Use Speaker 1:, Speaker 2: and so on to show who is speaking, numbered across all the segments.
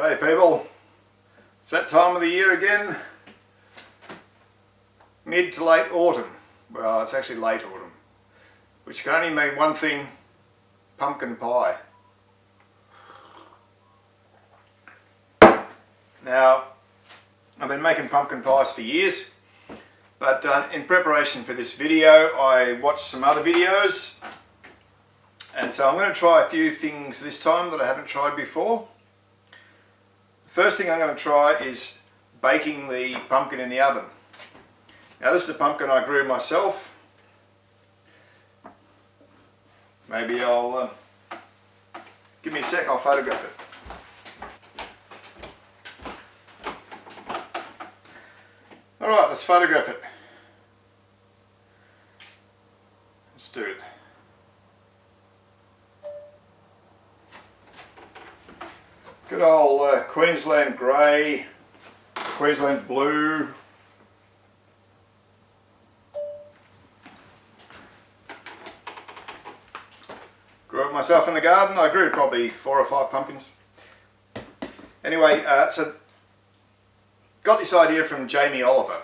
Speaker 1: G'day people, it's that time of the year again, mid to late autumn. Well, it's actually late autumn, which can only mean one thing: pumpkin pie. Now, I've been making pumpkin pies for years, but in preparation for this video I watched some other videos, and so I'm going to try a few things this time that I haven't tried before. First thing I'm going to try is baking the pumpkin in the oven. Now this is a pumpkin I grew myself. Maybe I'll, give me a sec, I'll photograph it. Alright, let's photograph it. Let's do it. Good old Queensland grey, Queensland blue. Grew it myself in the garden. I grew probably 4 or 5 pumpkins. Anyway, so got this idea from Jamie Oliver.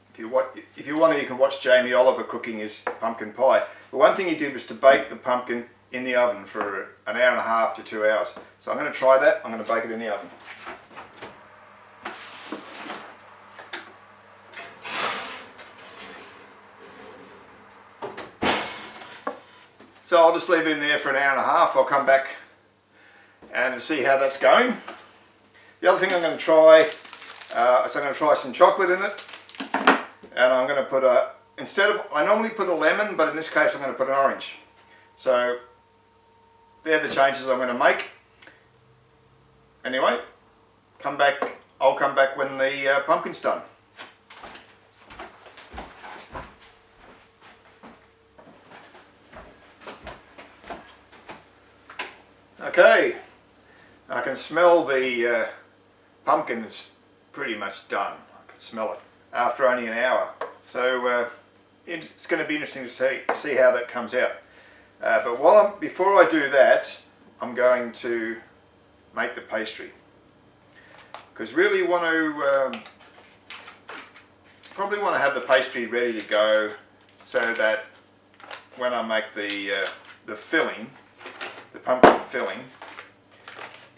Speaker 1: If you want to, you can watch Jamie Oliver cooking his pumpkin pie. But one thing he did was to bake the pumpkin in the oven for an hour and a half to 2 hours. So I'm going to try that. I'm going to bake it in the oven. So I'll just leave it in there for an hour and a half. I'll come back and see how that's going. The other thing I'm going to try is I'm going to try some chocolate in it, and I'm going to put I normally put a lemon, but in this case I'm going to put an orange. So they're the changes I'm going to make. Anyway, I'll come back when the pumpkin's done. Okay, I can smell the pumpkin is pretty much done. I can smell it after only an hour. So it's going to be interesting to see how that comes out. But before I do that, I'm going to make the pastry, because really probably want to have the pastry ready to go, so that when I make the filling, the pumpkin filling,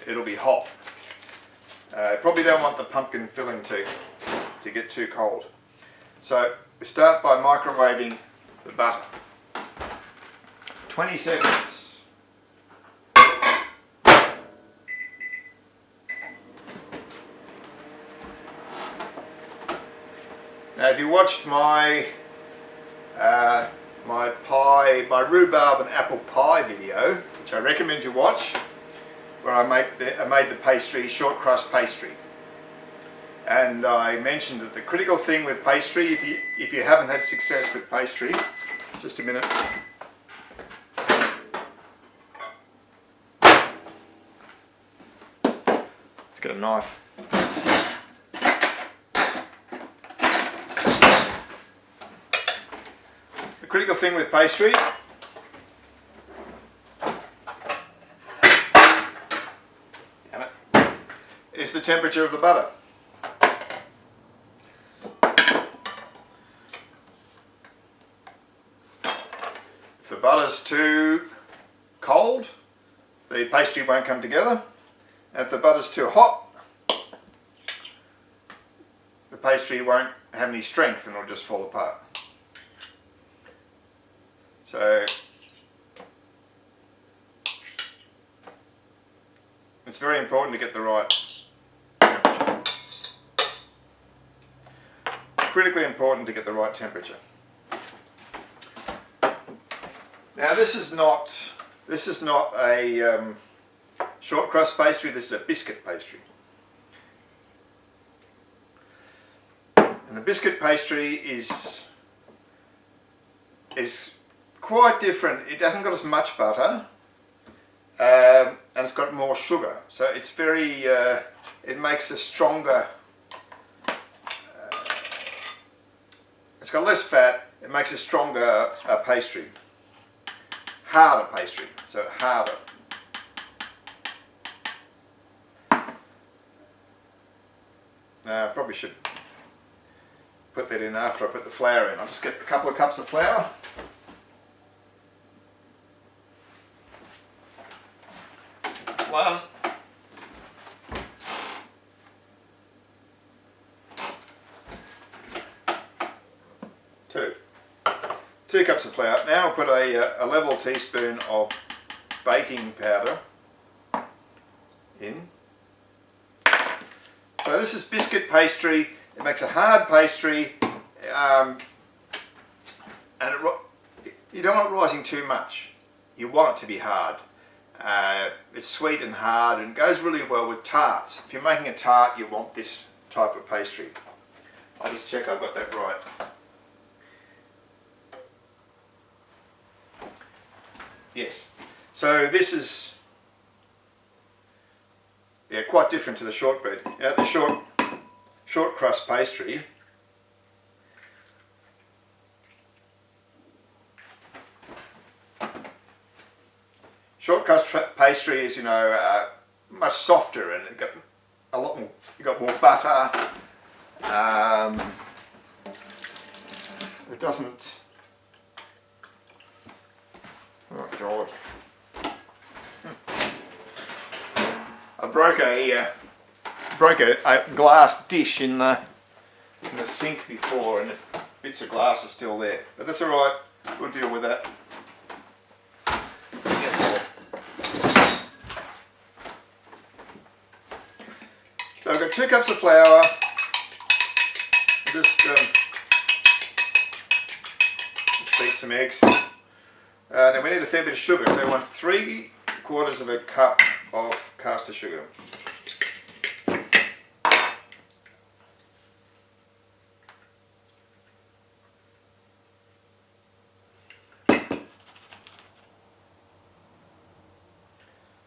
Speaker 1: it'll be hot. Probably don't want the pumpkin filling to get too cold. So we start by microwaving the butter. 20 seconds. Now if you watched my rhubarb and apple pie video, which I recommend you watch, where I made the pastry, short crust pastry. And I mentioned that the critical thing with pastry, if you haven't had success with pastry, just a minute. Let's get a knife. The critical thing with pastry is the temperature of the butter. If the butter's too cold, the pastry won't come together. And if the butter's too hot, the pastry won't have any strength and it'll just fall apart. So it's very important to get the right temperature. Critically important to get the right temperature. Now this is not a short crust pastry, this is a biscuit pastry. And the biscuit pastry is quite different. It hasn't got as much butter, and it's got more sugar. So it's very, it makes a stronger, it's got less fat, it makes a stronger pastry. Harder pastry, so harder. Probably should put that in after I put the flour in. I'll just get a couple of cups of flour. One. Two. 2 cups of flour. Now I'll put a level teaspoon of baking powder in. So this is biscuit pastry. It makes a hard pastry, and you don't want it rising too much. You want it to be hard. It's sweet and hard and goes really well with tarts. If you're making a tart, you want this type of pastry. I'll just check I've got that right. Yes. So this is quite different to the shortbread. The short crust pastry. Short crust pastry is, much softer, and it got a lot more. You got more butter. It doesn't. Oh God! I broke a glass dish in the sink before, and bits of glass are still there. But that's all right. We'll deal with that. So I've got 2 cups of flour. Just beat some eggs. Then we need a fair bit of sugar, so we want 3/4 of a cup of caster sugar. That's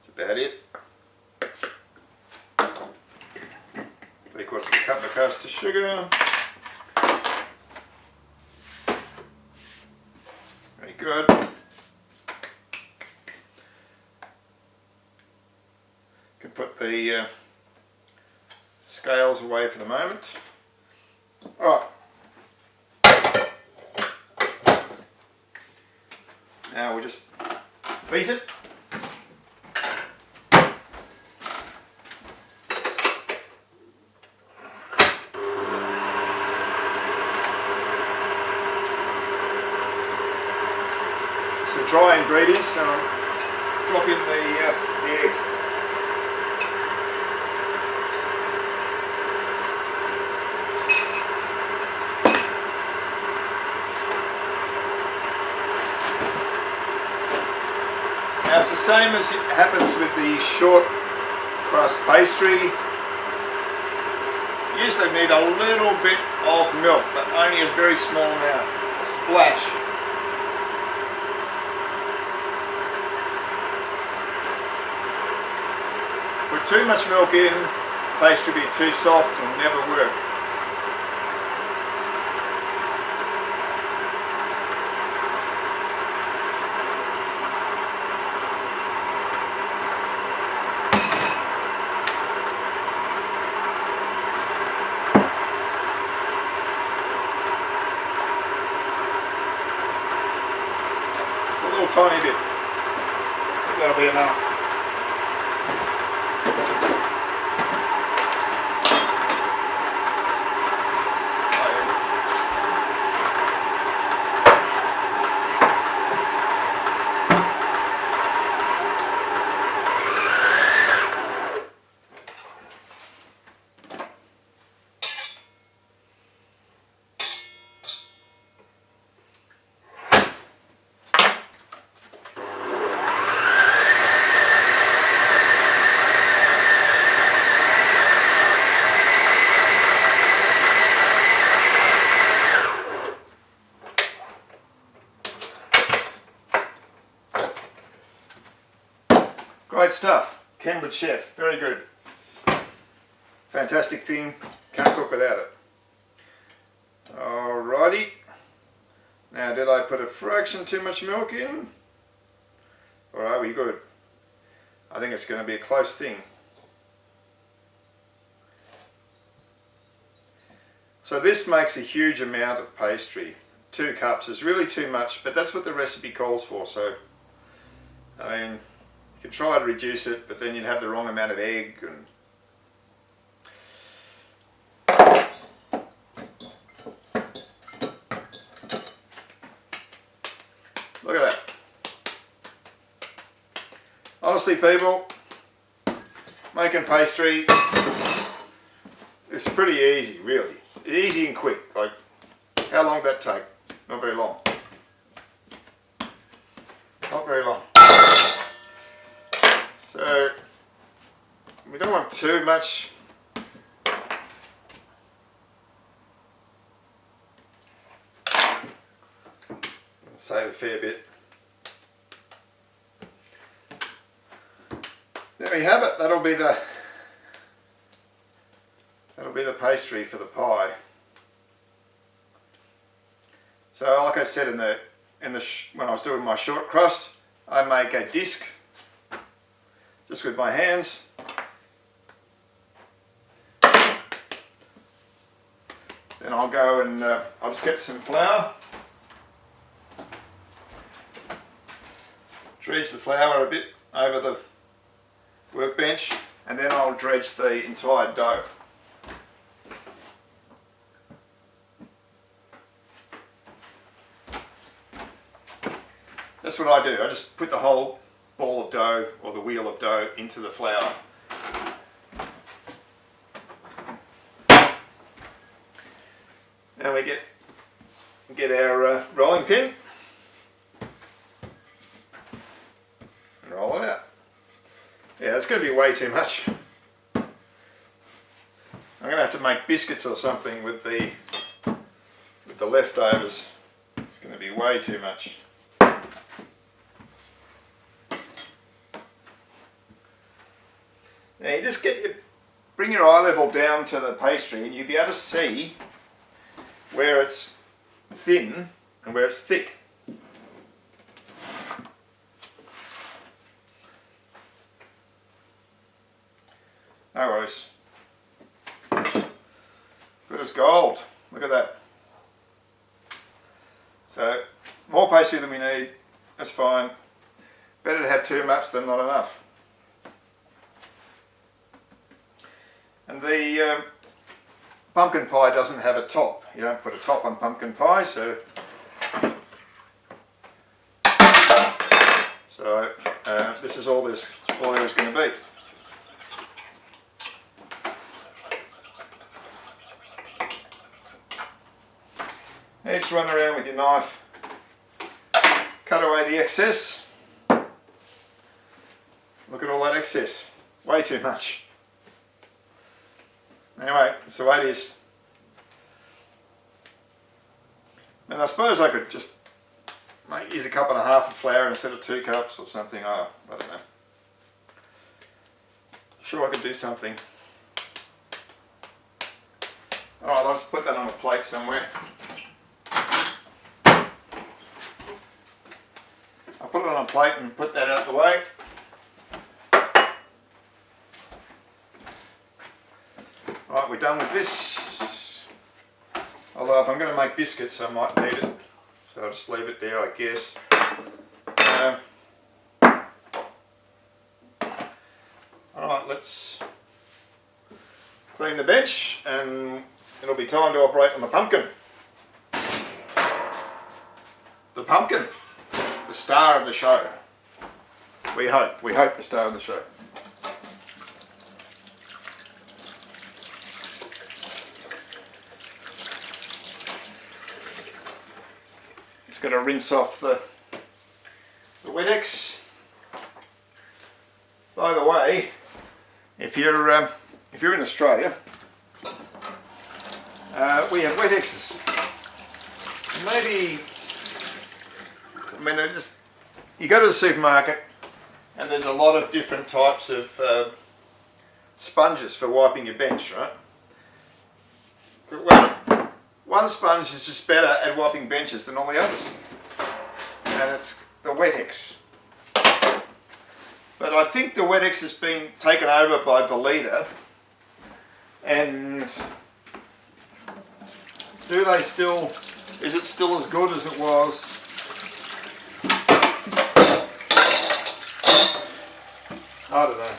Speaker 1: about it. 3/4 of a cup of caster sugar. Very good. Can put the scales away for the moment. Alright. Now we'll just beat it. It's the dry ingredients, so I'll drop in the egg. Now it's the same as it happens with the short crust pastry. You usually need a little bit of milk, but only a very small amount, a splash. Put too much milk in, pastry will be too soft and will never work. Just a little tiny bit. I think that'll be enough. Great stuff. Cambridge chef. Very good. Fantastic thing. Can't cook without it. Alrighty. Now, did I put a fraction too much milk in? Or are we good? I think it's going to be a close thing. So this makes a huge amount of pastry. 2 cups is really too much, but that's what the recipe calls for. So, I mean, you could try to reduce it, but then you'd have the wrong amount of egg. And look at that. Honestly, people, making pastry is pretty easy, really. Easy and quick. Like, how long did that take? Not very long. Not very long. So, we don't want too much. Save a fair bit. There we have it. That'll be the pastry for the pie. So, like I said when I was doing my short crust, I make a disc just with my hands. Then I'll go and I'll just get some flour, dredge the flour a bit over the workbench, and then I'll dredge the entire dough. That's what I do. I just put the whole ball of dough or the wheel of dough into the flour. Now we get our rolling pin and roll it out. Yeah, that's going to be way too much. I'm going to have to make biscuits or something with the leftovers. It's going to be way too much. Now you just bring your eye level down to the pastry and you'll be able to see where it's thin and where it's thick. No worries. Good as gold. Look at that. So, more pastry than we need. That's fine. Better to have too much than not enough. And the pumpkin pie doesn't have a top. You don't put a top on pumpkin pie, so this is all there is going to be. Now just run around with your knife, cut away the excess. Look at all that excess. Way too much. Anyway, so it is. And I suppose I could just use a cup and a half of flour instead of 2 cups or something. Oh, I don't know. Sure, I could do something. Alright, I'll just put that on a plate somewhere. I'll put it on a plate and put that out the way. Right, we're done with this. Although if I'm going to make biscuits I might need it. So I'll just leave it there, I guess. Alright, let's clean the bench and it'll be time to operate on the pumpkin. The pumpkin, the star of the show. We hope the star of the show. Just going to rinse off the Wet-X. By the way, if you're in Australia, we have Wet-X's. Maybe, I mean, you go to the supermarket and there's a lot of different types of sponges for wiping your bench, right? But one sponge is just better at wiping benches than all the others, and it's the Wet-X. But I think the Wet-X has been taken over by Veleda, and Do they still, is it still as good as it was? I don't know.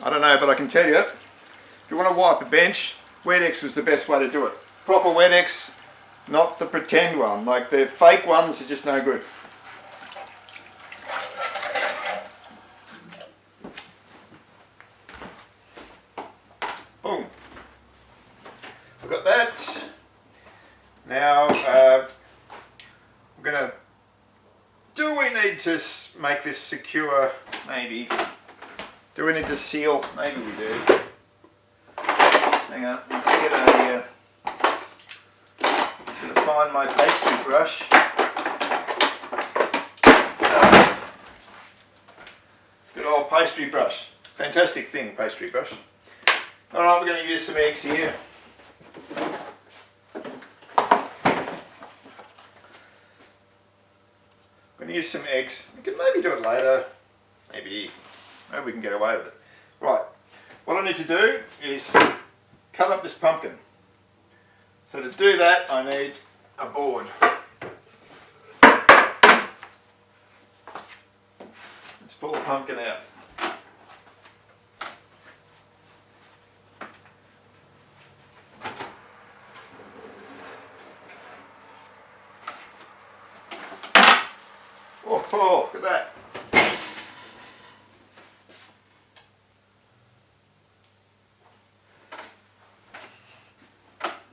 Speaker 1: I don't know, but I can tell you, if you want to wipe a bench, Wet-X was the best way to do it. Proper Wet-X, not the pretend one. Like the fake ones are just no good. Boom. I've got that. Now, we're going to, do we need to make this secure? Maybe. Do we need to seal? Maybe we do. Hang on, I'm going to find my pastry brush. Good old pastry brush. Fantastic thing, pastry brush. Alright, we're going to use some eggs here. We're going to use some eggs. We can maybe do it later. Maybe we can get away with it. Right, what I need to do is cut up this pumpkin. So to do that I need a board. Let's pull the pumpkin out. Oh, look at that.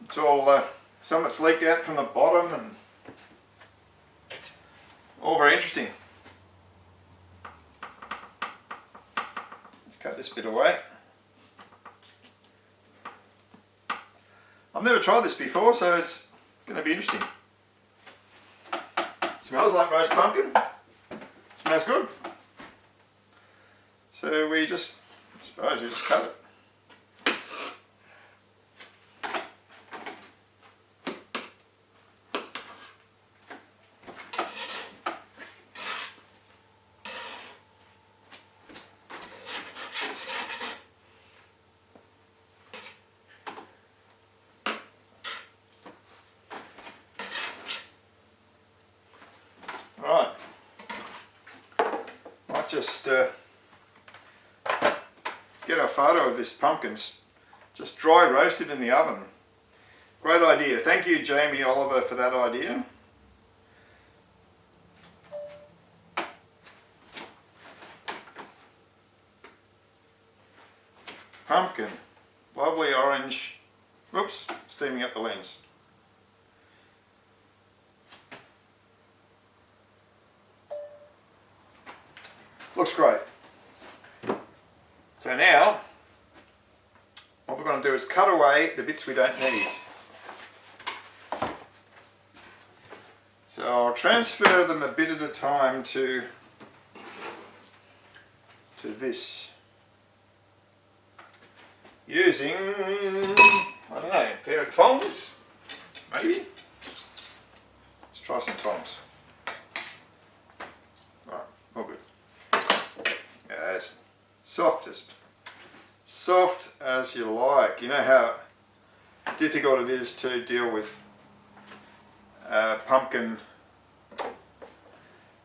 Speaker 1: It's all, some of it's leaked out from the bottom and all very interesting. Let's cut this bit away. I've never tried this before, so it's going to be interesting. Smells like roast pumpkin. Smells good. So we just, I suppose we just cut it. Right, might just get a photo of this pumpkin, just dry roasted in the oven. Great idea. Thank you, Jamie Oliver, for that idea. Pumpkin, lovely orange. Whoops, steaming up the lens. Looks great. So now, what we're going to do is cut away the bits we don't need. So I'll transfer them a bit at a time to this. Using, I don't know, a pair of tongs, maybe? Let's try some tongs. Alright, all good. Yes, soft as you like. You know how difficult it is to deal with pumpkin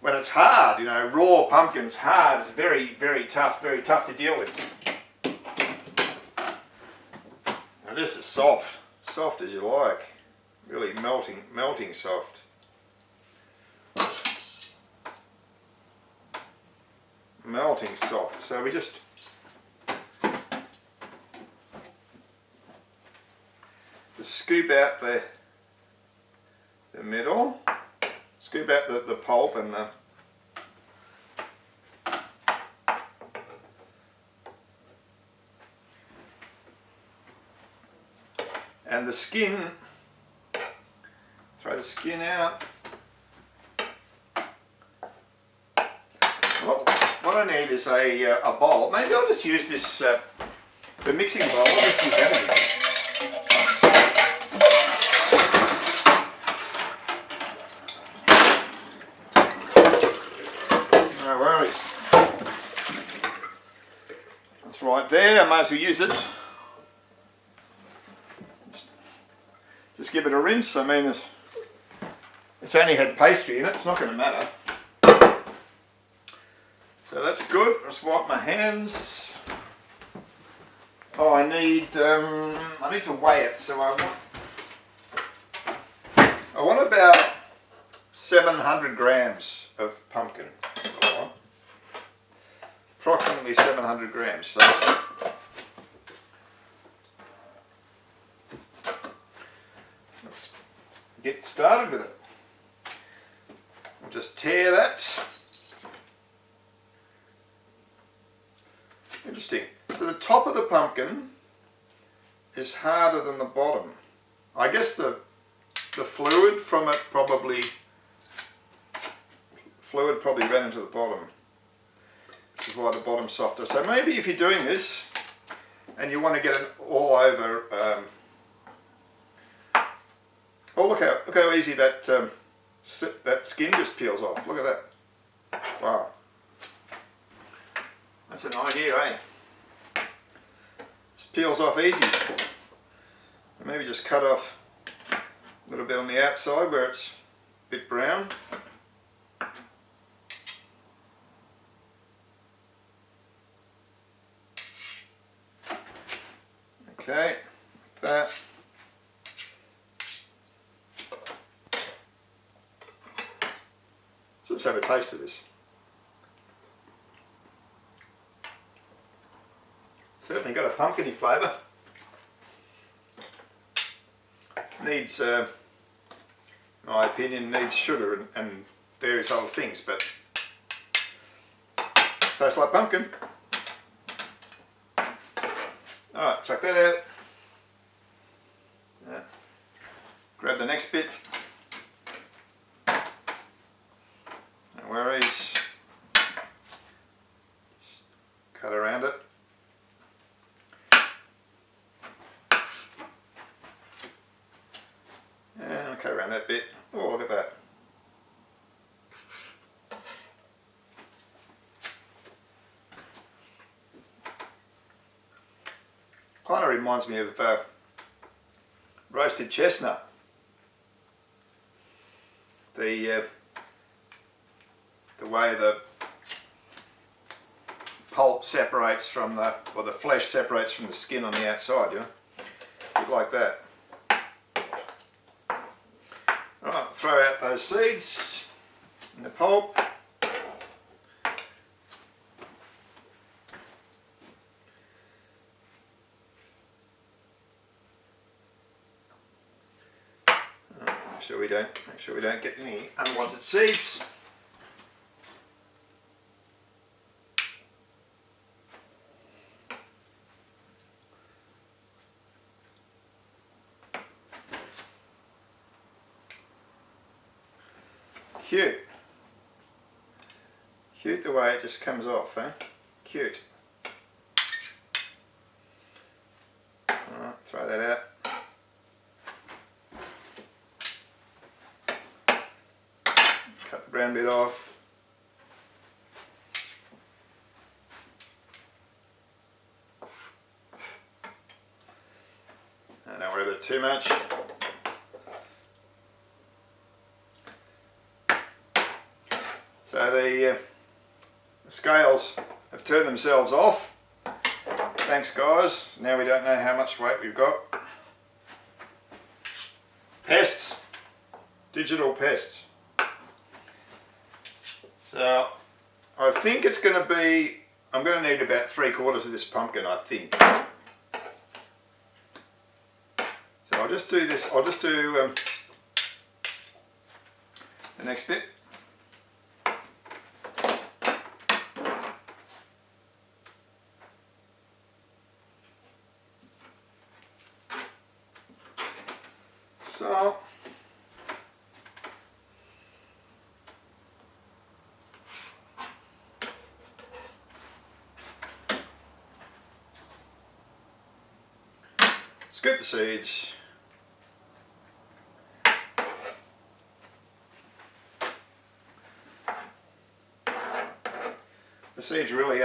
Speaker 1: when it's hard. You know, raw pumpkin's hard. It's very tough to deal with. Now this is soft as you like. Really melting soft. Melting soft. So we just scoop out the middle, scoop out the pulp and the skin. Throw the skin out. What I need is a bowl. Maybe I'll just use this, the mixing bowl. I'll just use that again. No worries. That's right there. I might as well use it. give it a rinse. I mean, it's only had pastry in it, it's not going to matter. So that's good. Just wipe my hands. Oh, I need to weigh it. So I want about 700 grams of pumpkin. Approximately 700 grams. So let's get started with it. We'll just tear that. Interesting. So the top of the pumpkin is harder than the bottom. I guess the fluid from it probably ran into the bottom, which is why the bottom's softer. So maybe if you're doing this and you want to get it all over, oh look how easy that skin just peels off. Look at that. Wow. That's an idea, eh? Just peels off easy. Maybe just cut off a little bit on the outside where it's a bit brown. Okay, like that. So let's have a taste of this. Certainly got a pumpkiny flavour. Needs, in my opinion, needs sugar and various other things, but tastes like pumpkin. Alright, chuck that out. Yeah. Grab the next bit. No worries. Just cut around it. And I'll cut around that bit. Oh, look at that. Kind of reminds me of roasted chestnut. The way the pulp separates from the flesh separates from the skin on the outside, you know, a bit like that. Alright, throw out those seeds in the pulp. Make sure we don't get any unwanted seeds. Cute. Cute the way it just comes off, eh? Cute. Alright, throw that out. Cut the brown bit off. Don't worry about it too much. So the scales have turned themselves off. Thanks guys. Now we don't know how much weight we've got. Pests. Digital pests. So I think it's going to be, I'm going to need about 3/4 of this pumpkin, I think. So I'll just do this, I'll just do the next bit. So scoop the seeds. The seeds really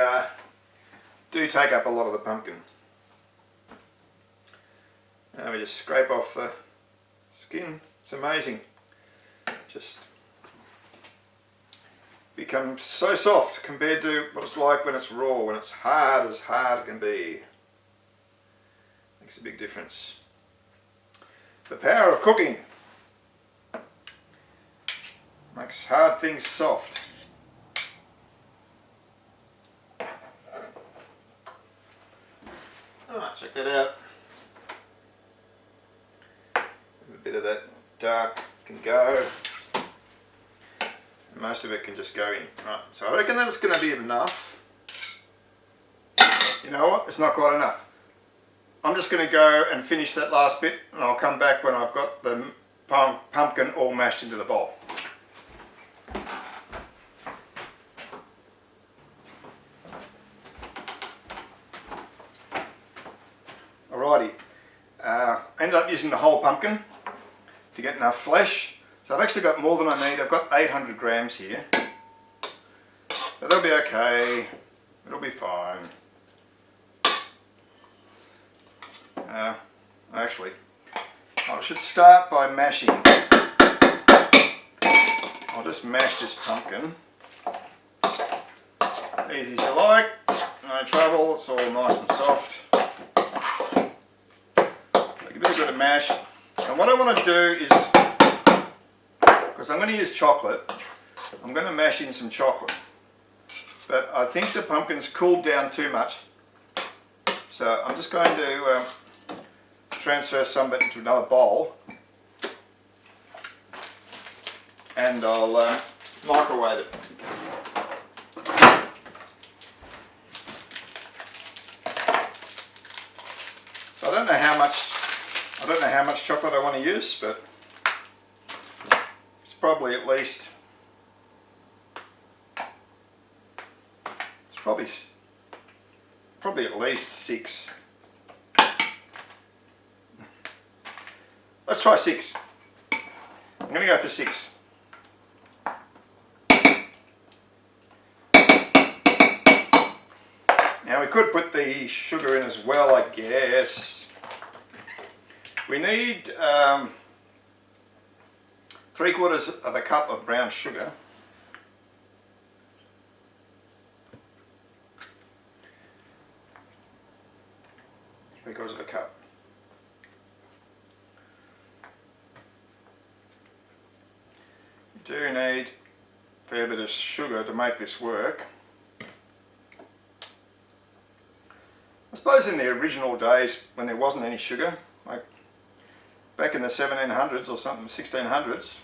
Speaker 1: do take up a lot of the pumpkin. And we just scrape off the skin. It's amazing. Just becomes so soft compared to what it's like when it's raw, when it's hard as hard can be. Makes a big difference. The power of cooking makes hard things soft. Alright, check that out. A bit of that dark can go. Most of it can just go in. Right, so I reckon that's going to be enough. You know what? It's not quite enough. I'm just going to go and finish that last bit, and I'll come back when I've got the pumpkin all mashed into the bowl. Alrighty, ended up using the whole pumpkin to get enough flesh. So I've actually got more than I need. I've got 800 grams here. But that'll be okay. It'll be fine. Actually, I should start by mashing. I'll just mash this pumpkin. Easy as you like, no trouble, it's all nice and soft. Give it a bit of mash. And what I want to do is, because I'm going to use chocolate, I'm going to mash in some chocolate. But I think the pumpkin's cooled down too much. So I'm just going to transfer some of it into another bowl. And I'll microwave it. So I don't know how much chocolate I want to use, but it's probably at least probably at least 6. Let's try 6. I'm going to go for 6. Now we could put the sugar in as well, I guess. We need 3/4 of a cup of brown sugar. Three-quarters of a cup. You do need a fair bit of sugar to make this work. I suppose in the original days when there wasn't any sugar, like back in the 1700s or something, 1600s,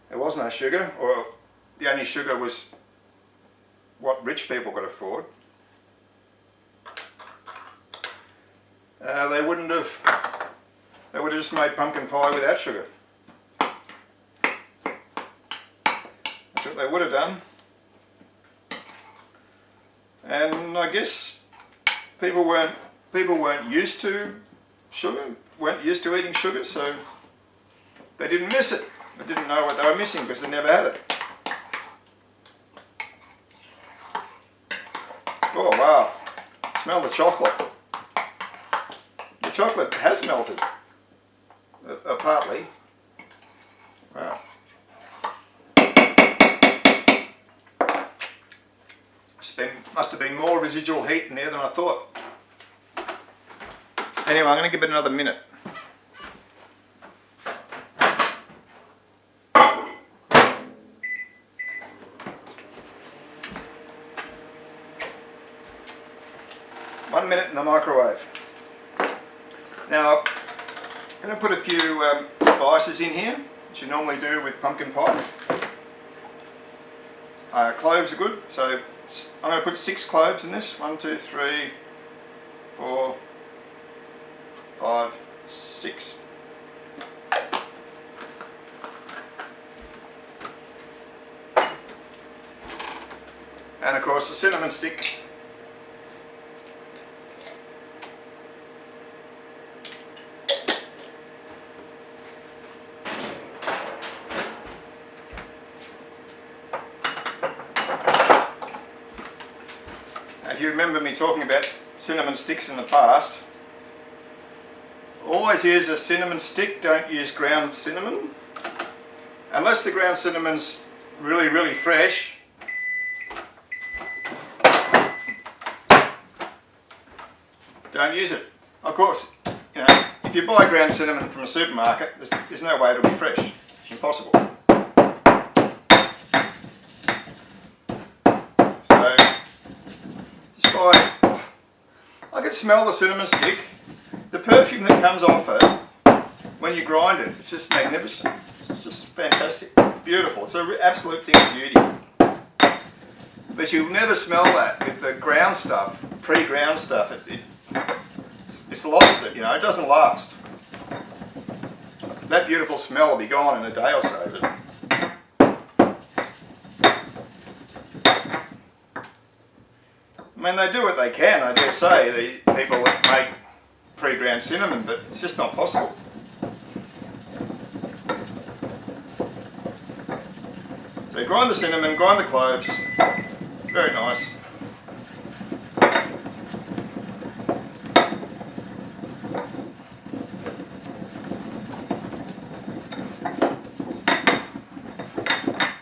Speaker 1: there was no sugar, or the only sugar was what rich people could afford. They would have just made pumpkin pie without sugar. That's what they would have done. And I guess people weren't used to sugar, weren't used to eating sugar, so they didn't miss it. They didn't know what they were missing because they never had it. Oh wow, smell the chocolate. The chocolate has melted, partly. Wow. Must have been more residual heat in there than I thought. Anyway, I'm going to give it another minute. One minute in the microwave. Now, I'm going to put a few spices in here, which you normally do with pumpkin pie. Cloves are good, so I'm going to put 6 cloves in this. 1, 2, 3, 4, 5, 6. And of course a cinnamon stick. If you remember me talking about cinnamon sticks in the past, Always use a cinnamon stick, don't use ground cinnamon. Unless the ground cinnamon's really fresh. Don't use it. Of course, you know, if you buy ground cinnamon from a supermarket, there's no way it'll be fresh. Impossible. So, just buy. I can smell the cinnamon stick. The perfume that comes off it when you grind it, it's just magnificent. It's just fantastic. Beautiful. It's an absolute thing of beauty. But you'll never smell that with the ground stuff, pre-ground stuff. It's lost it, you know, it doesn't last. That beautiful smell will be gone in a day or so. I mean, they do what they can, I dare say, the people that make pre-ground cinnamon, but it's just not possible. So grind the cinnamon, grind the cloves, very nice.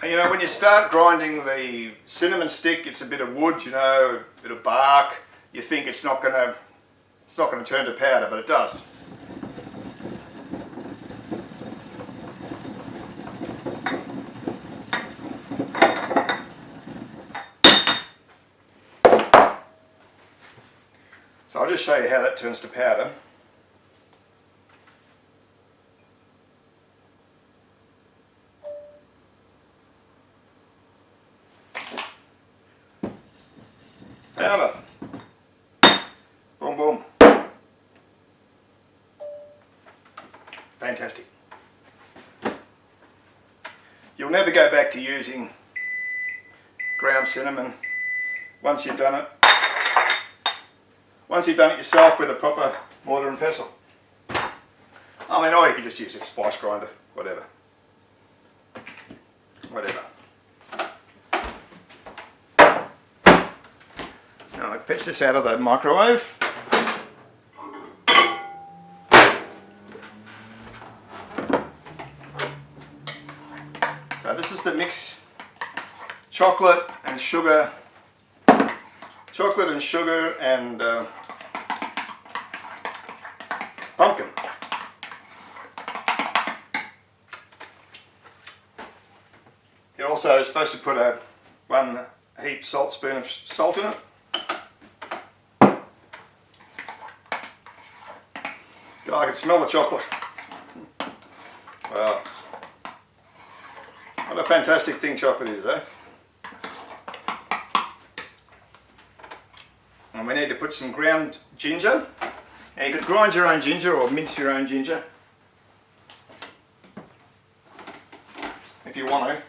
Speaker 1: And, you know, when you start grinding the cinnamon stick, it's a bit of wood, you know, a bit of bark. You think it's not going to turn to powder, but it does. So I'll just show you how that turns to powder. Powder. Boom, boom. Fantastic. You'll never go back to using ground cinnamon once you've done it. Once you've done it yourself with a proper mortar and pestle. I mean, or you could just use a spice grinder, whatever. Whatever. Now I'll fetch this out of the microwave. So this is the mix: chocolate and sugar. Chocolate and sugar and pumpkin. You're also supposed to put a 1 heaped saltspoon of salt in it. God, I can smell the chocolate. Wow. What a fantastic thing chocolate is, eh? And we need to put some ground ginger. Now you could grind your own ginger or mince your own ginger if you want to.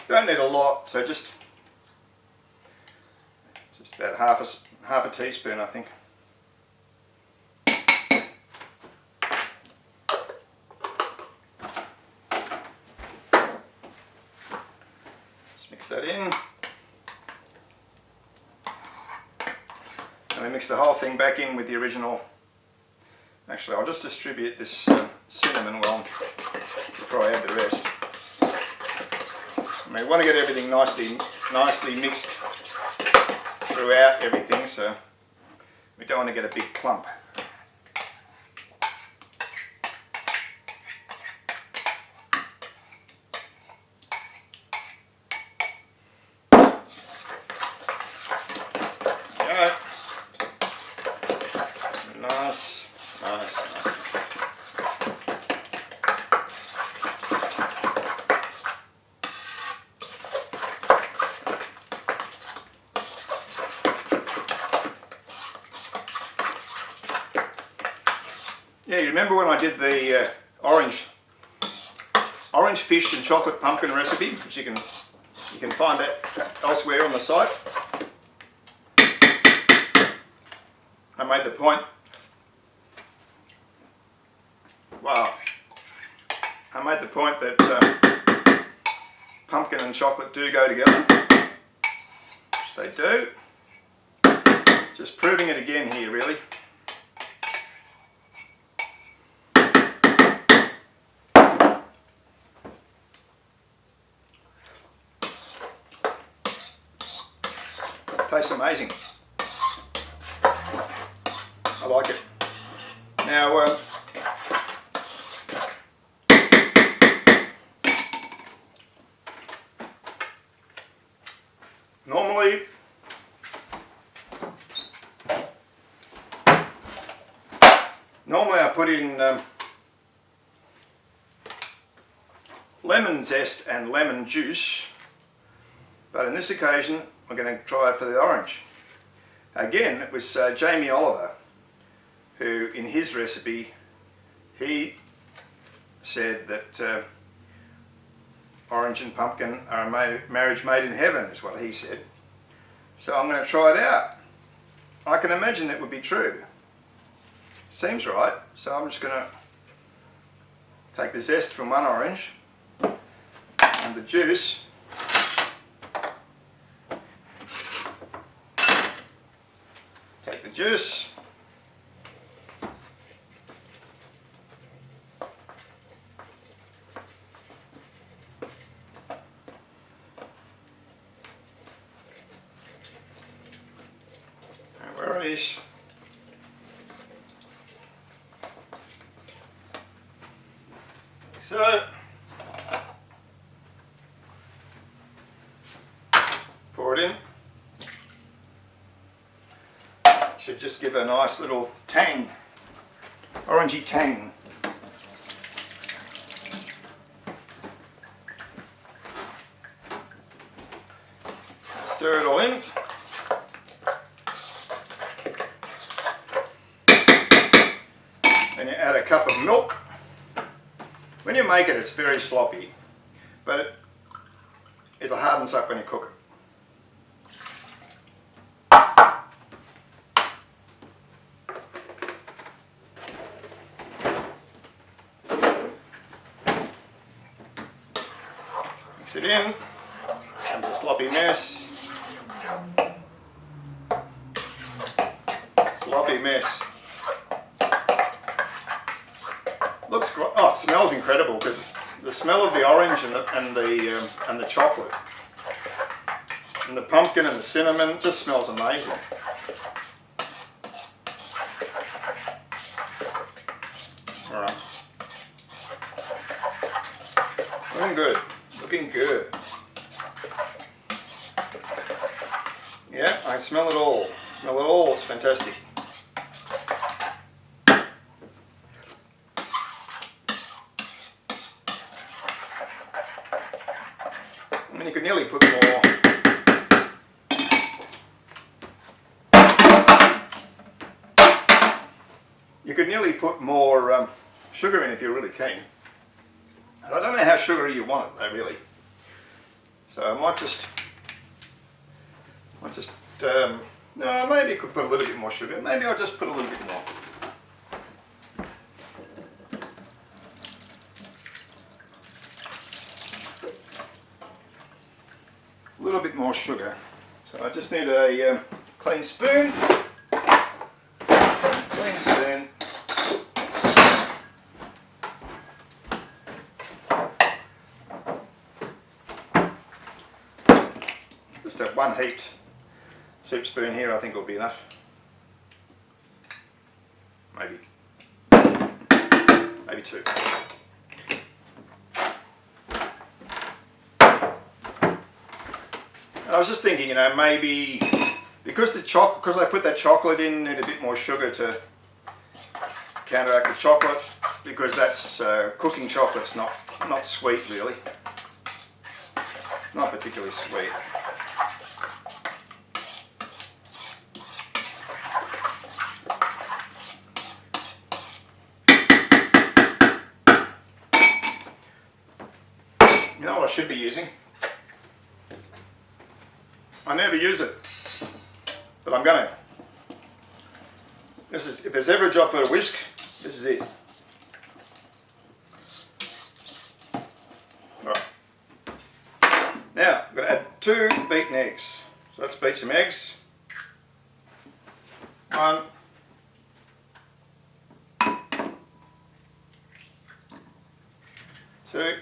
Speaker 1: Don't need a lot, so just about half a teaspoon, I think. Just mix that in. And we mix the whole thing back in with the original. Actually, I'll just distribute this cinnamon well before I add the rest. I mean, we want to get everything nicely mixed throughout everything, so we don't want to get a big clump. Nice. Yeah, you remember when I did the orange fish and chocolate pumpkin recipe, which you can find that elsewhere on the site. I made the point. Wow. I made the point that pumpkin and chocolate do go together, which they do. Just proving it again here, really. Tastes amazing. I like it. Now, normally I put in lemon zest and lemon juice, but in this occasion we're going to try it for the orange. Again, it was Jamie Oliver who, in his recipe, he said that orange and pumpkin are a marriage made in heaven, is what he said. So I'm going to try it out. I can imagine it would be true. Seems right. So I'm just going to take the zest from one orange and the juice. Take the juice. Where is? So pour it in. Should just give a nice little tang, orangey tang. Stir it all in. Then you add a cup of milk. When you make it, it's very sloppy, but it'll harden up when you cook it. Mix it in. Comes a sloppy mess. Sloppy mess. Looks great. Oh, it smells incredible because the smell of the orange and the chocolate and the pumpkin and the cinnamon just smells amazing. All right, looking good. Looking good. Yeah, I smell it all. Smell it all. It's fantastic. I mean, you could nearly put more. You could nearly put more sugar in if you're really keen. And I don't know how sugary you want it though, really. So I might just, no, maybe you could put a little bit more sugar. Maybe I'll just put a little bit more. A little bit more sugar. So I just need a clean spoon. Clean spoon. Just have one heaped soup spoon here, I think will be enough. Maybe two. I was just thinking, you know, maybe because I put that chocolate in, need a bit more sugar to counteract the chocolate, because that's cooking chocolate's not sweet really, not particularly sweet. You know what I should be using? I never use it, but I'm gonna. This is, if there's ever a job for a whisk, this is it. Alright. Now, I'm going to add 2 beaten eggs. So let's beat some eggs. 1. 2.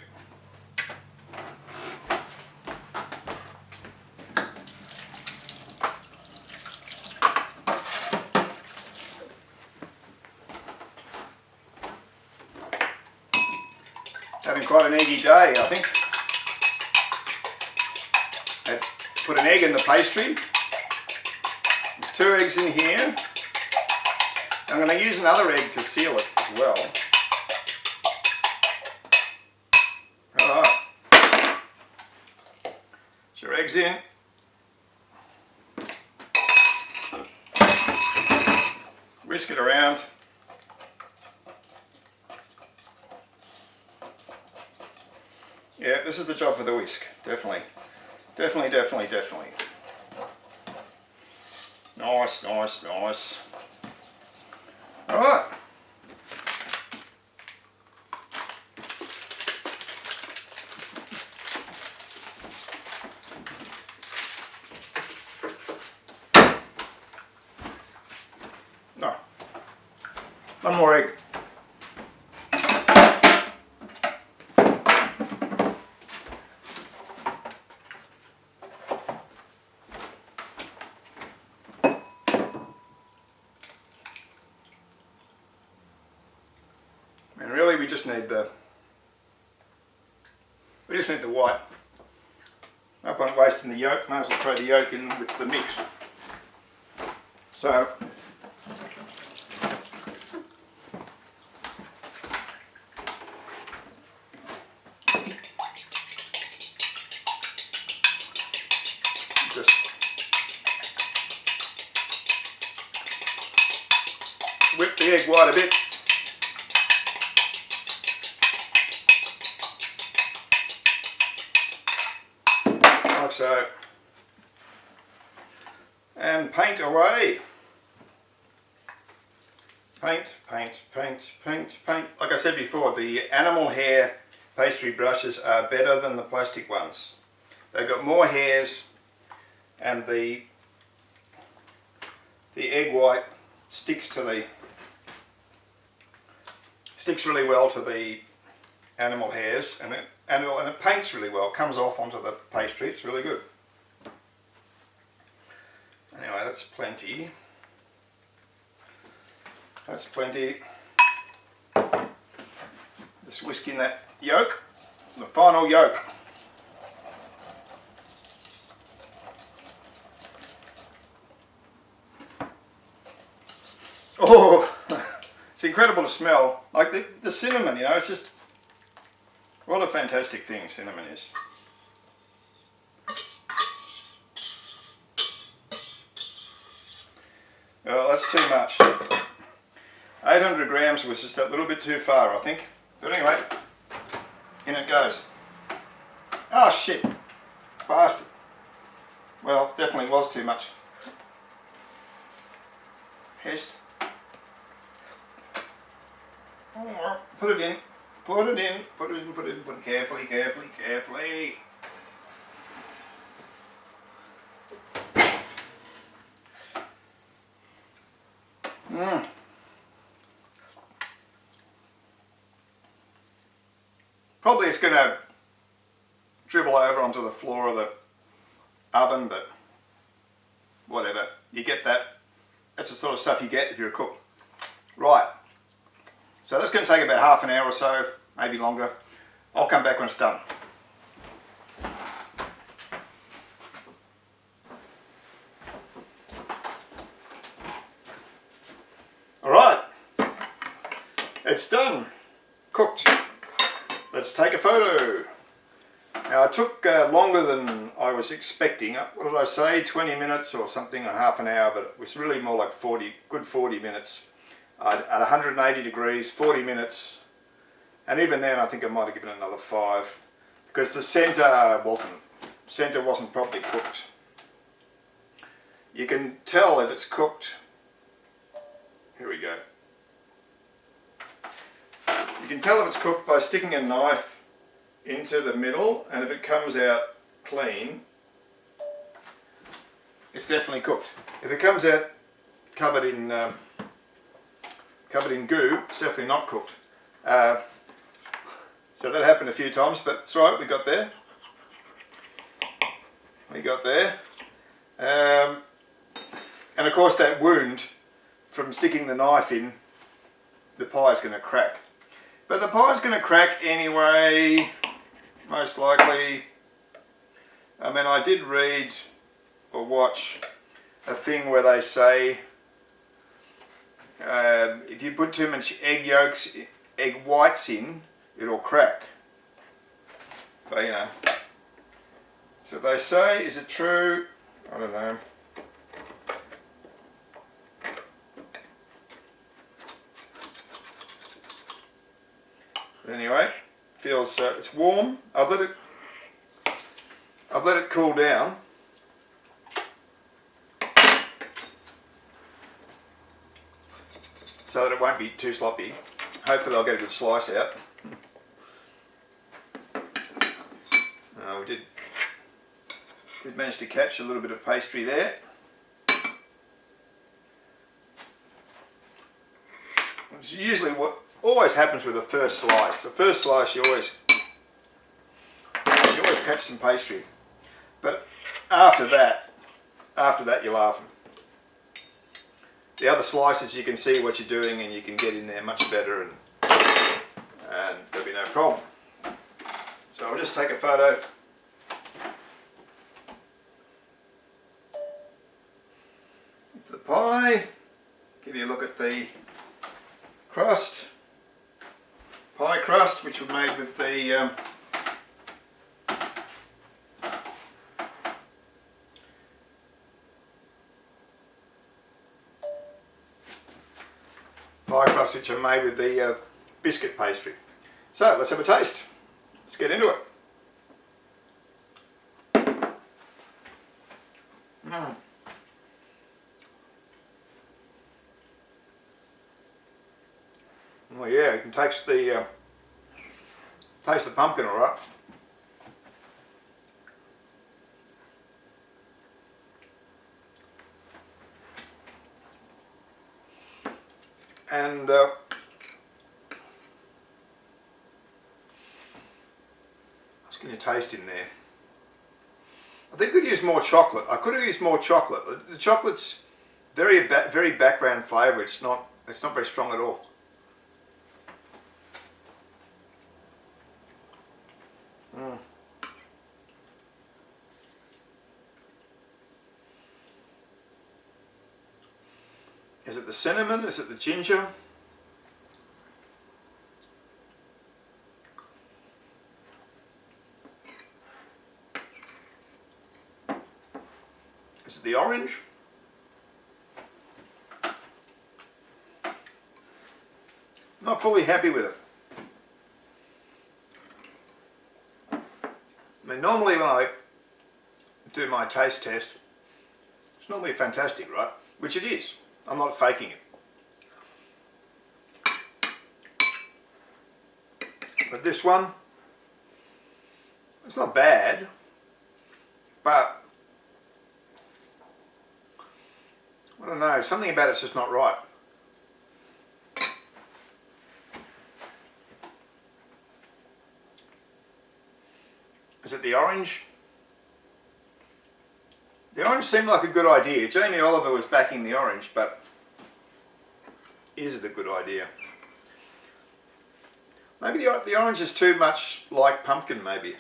Speaker 1: quite an eggy day, I think. I put an egg in the pastry. There's 2 eggs in here. I'm going to use another egg to seal it as well. Alright. Put your eggs in. Whisk it around. Yeah, this is the job for the whisk, definitely. Definitely. Nice. Alright. No. One more egg. And really we just need the white. No point wasting the yolk, might as well throw the yolk in with the mix. So just whip the egg white a bit. Like so. And paint away. Paint. Like I said before, the animal hair pastry brushes are better than the plastic ones. They've got more hairs, and the egg white sticks really well to the animal hairs, and it paints really well. It comes off onto the pastry. It's really good. Anyway, that's plenty. That's plenty. Just whisk in that yolk, the final yolk. Oh, it's incredible to smell. Like the cinnamon, you know, it's just, what a fantastic thing cinnamon is. Oh, that's too much. 800 grams was just a little bit too far, I think. But anyway, in it goes. Oh shit, bastard. Well, definitely was too much. Pest. Put it in, put it carefully. Probably it's going to dribble over onto the floor of the oven, but whatever. You get that. That's the sort of stuff you get if you're a cook. Right. So that's going to take about half an hour or so, maybe longer. I'll come back when it's done. Alright, it's done, cooked. Let's take a photo. Now it took longer than I was expecting. What did I say, 20 minutes or something, or half an hour, but it was really more like 40 minutes. At 180 degrees, 40 minutes, and even then I think I might have given it another 5 because the centre wasn't properly cooked. You can tell if it's cooked. Here we go. You can tell if it's cooked by sticking a knife into the middle, and if it comes out clean, it's definitely cooked. If it comes out covered in goo, it's definitely not cooked. So that happened a few times, but it's right, we got there. And of course that wound from sticking the knife in, the pie is going to crack. But the pie's going to crack anyway, most likely. I mean, I did read or watch a thing where they say if you put too much egg whites in, it'll crack. But you know, so they say. Is it true? I don't know. But anyway, feels it's warm. I've let it cool down. So that it won't be too sloppy. Hopefully I'll get a good slice out. We did manage to catch a little bit of pastry there. Which is usually what always happens with the first slice. The first slice you always catch some pastry. But after that you're laughing. The other slices you can see what you're doing and you can get in there much better and there'll be no problem. So I'll just take a photo. The pie, give you a look at the crust, pie crust, which was made with the biscuit pastry. So let's have a taste. Let's get into it. Well, yeah, you can taste the pumpkin, all right. And what's going to taste in there? I think we could use more chocolate. I could have used more chocolate. The chocolate's very background flavour. It's not very strong at all. Is it the cinnamon? Is it the ginger? Is it the orange? Not fully happy with it. I mean, normally when I do my taste test, it's normally fantastic, right? Which it is. I'm not faking it. But this one, it's not bad, but I don't know, something about it's just not right. Is it the orange? The orange seemed like a good idea. Jamie Oliver was backing the orange, but is it a good idea? Maybe the orange is too much like pumpkin, maybe.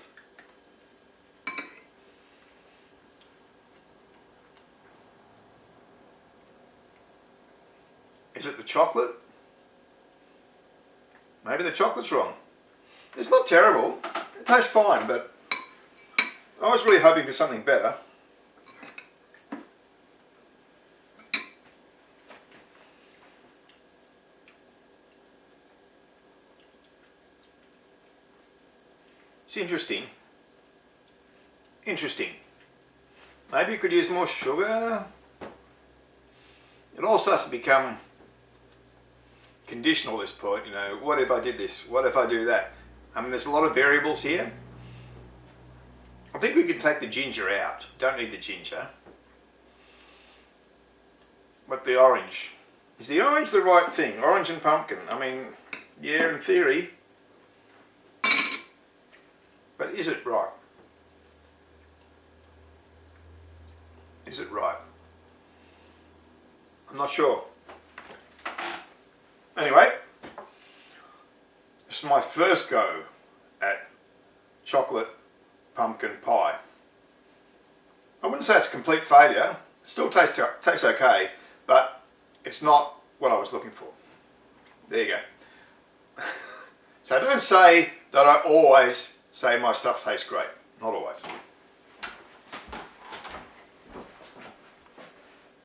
Speaker 1: Is it the chocolate? Maybe the chocolate's wrong. It's not terrible. It tastes fine, but I was really hoping for something better. It's interesting. Maybe you could use more sugar. It all starts to become conditional at this point, you know, what if I did this? What if I do that? I mean, there's a lot of variables here. I think we could take the ginger out. Don't need the ginger. But the orange. Is the orange the right thing? Orange and pumpkin. I mean, yeah, in theory. But is it right? Is it right? I'm not sure. Anyway, was my first go at chocolate pumpkin pie. I wouldn't say it's a complete failure. It still tastes okay, but it's not what I was looking for. There you go. So don't say that I always say my stuff tastes great. Not always.